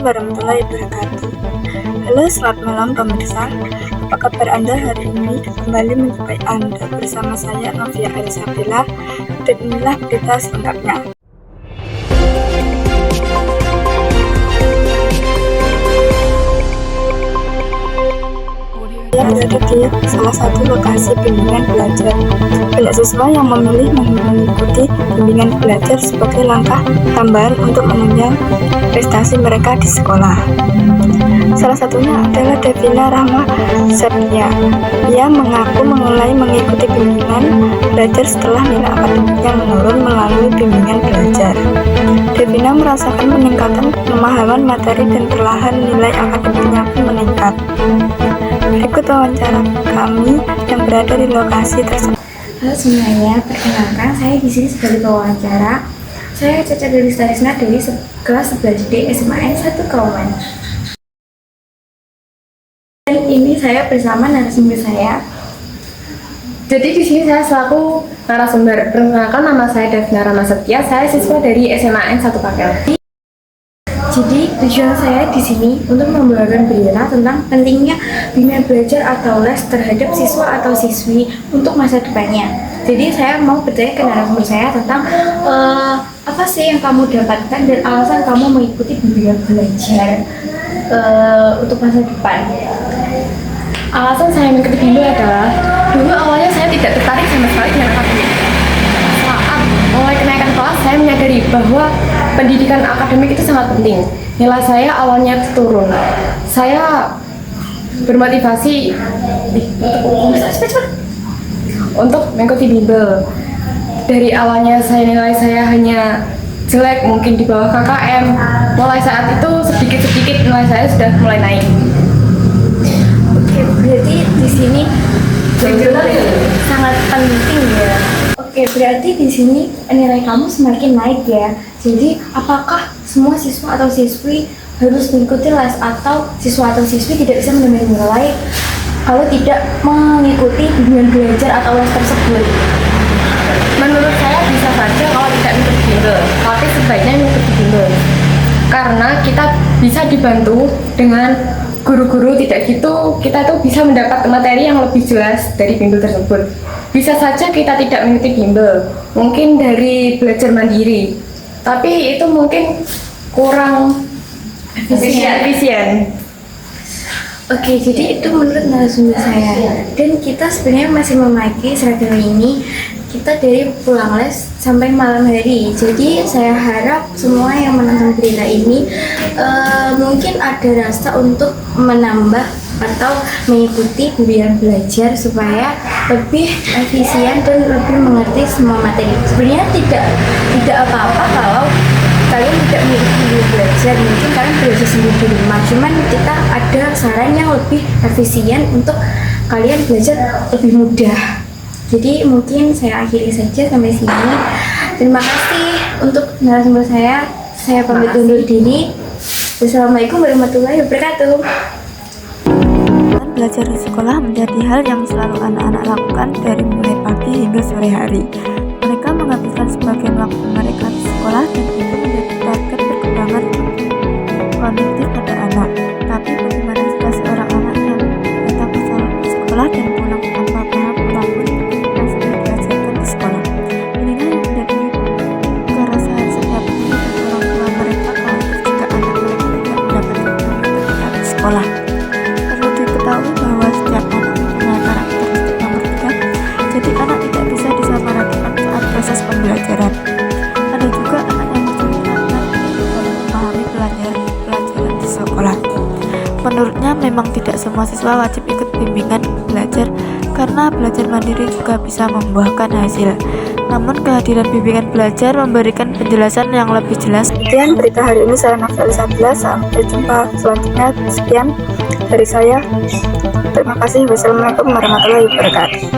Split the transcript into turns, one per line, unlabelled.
warahmatullahi wabarakatuh. Halo, selamat malam pemirsa. Apa kabar Anda hari ini? Kembali menjumpai Anda bersama saya Novia Elisabella. Dan inilah berita selengkapnya. Saya berada di salah satu lokasi bimbingan belajar. Banyak siswa yang memilih mengikuti bimbingan belajar sebagai langkah tambahan untuk menunjang prestasi mereka di sekolah. Salah satunya adalah Devina Rahma Septia. Ia mengaku mulai mengikuti bimbingan belajar setelah nilai akademiknya menurun melalui bimbingan belajar. Devina merasakan peningkatan pemahaman materi dan perlahan nilai akademiknya pun meningkat. Berikut wawancara kami yang berada di lokasi tersebut.
Halo semuanya, perkenalkan saya di sini sebagai pewawancara. Saya Caca Delis Tarisna dari kelas 11D SMAN 1 Kauman. Dan ini saya bersama narasumber saya.
Jadi di sini saya selaku narasumber. Perkenalkan, nama saya Devina Rahma Septia. Saya siswa dari SMAN 1 Pakel.
Jadi tujuan saya di sini untuk membawakan berita tentang pentingnya bimbingan belajar atau les terhadap siswa atau siswi untuk masa depannya. Jadi saya mau bertanya ke narasumber saya tentang apa sih yang kamu dapatkan dan alasan kamu mengikuti bimbingan belajar untuk masa depan.
Alasan saya mengikuti bimbel adalah dulu awalnya saya tidak tertarik sama sekali dengan akademik. Saat mulai kenaikan kelas, saya menyadari bahwa pendidikan akademik itu sangat penting. Nilai saya awalnya turun. Saya bermotivasi untuk mengikuti bimbel. Dari awalnya nilai saya hanya jelek, mungkin di bawah KKM. Mulai saat itu sedikit-sedikit nilai saya sudah mulai naik.
Oke, berarti di sini sangat penting ya. Oke, berarti di sini nilai kamu semakin naik ya. Jadi, apakah semua siswa atau siswi harus mengikuti les atau siswa atau siswi tidak bisa menambah nilai kalau tidak mengikuti bimbingan belajar atau les tersebut?
Menurut saya bisa saja kalau tidak mengikuti bimbel, tapi sebaiknya mengikuti bimbel. Karena kita bisa dibantu dengan guru-guru, tidak gitu kita tuh bisa mendapat materi yang lebih jelas dari bimbel tersebut. Bisa saja kita tidak mengikuti bimbel, mungkin dari belajar mandiri, tapi itu mungkin kurang efisien.
Oke, jadi itu menurut narasumber saya. Dan kita sebenarnya masih memakai seragam ini. Kita dari pulang les sampai malam hari. Jadi saya harap semua yang menonton berita ini mungkin ada rasa untuk menambah atau mengikuti bimbingan belajar supaya lebih efisien dan lebih mengerti semua materi. Sebenarnya tidak apa-apa kalau kalian tidak mengikuti bimbingan belajar, mungkin kalian belajar sendiri di rumah. Cuman kita ada saran yang lebih efisien untuk kalian belajar lebih mudah. Jadi mungkin saya akhiri saja sampai sini. Terima kasih untuk narasumber saya. Saya pamit undur diri. Wassalamualaikum warahmatullahi wabarakatuh.
Belajar di sekolah menjadi hal yang selalu anak-anak lakukan dari mulai pagi hingga sore hari. Mereka menghabiskan sebagian waktu mereka di sekolah dan itu menjadi target perkembangan kognitif pada anak. Tapi bagaimana jika seorang anak yang datang ke sekolah dan pulang tanpa paham apapun yang sudah diajarkan di sekolah? Inilah yang menjadi keresahan setiap guru dan orang tua mereka khawatir jika anak mereka tidak mendapatkan pendidikan di sekolah. Perlu diketahui bahwa setiap anak mempunyai karakteristik yang berbeda, jadi anak tidak bisa disamaratakan saat proses pembelajaran. Ada juga anak yang kesulitan dalam memahami pelajaran di sekolah. Menurutnya memang tidak semua siswa wajib ikut bimbingan belajar karena belajar mandiri juga bisa membuahkan hasil. Namun kehadiran bimbingan belajar memberikan penjelasan yang lebih jelas. Sekian berita hari ini, saya Novia Elisabella. Sampai jumpa selanjutnya. Sekian dari saya. Terima kasih. Wassalamualaikum warahmatullahi wabarakatuh.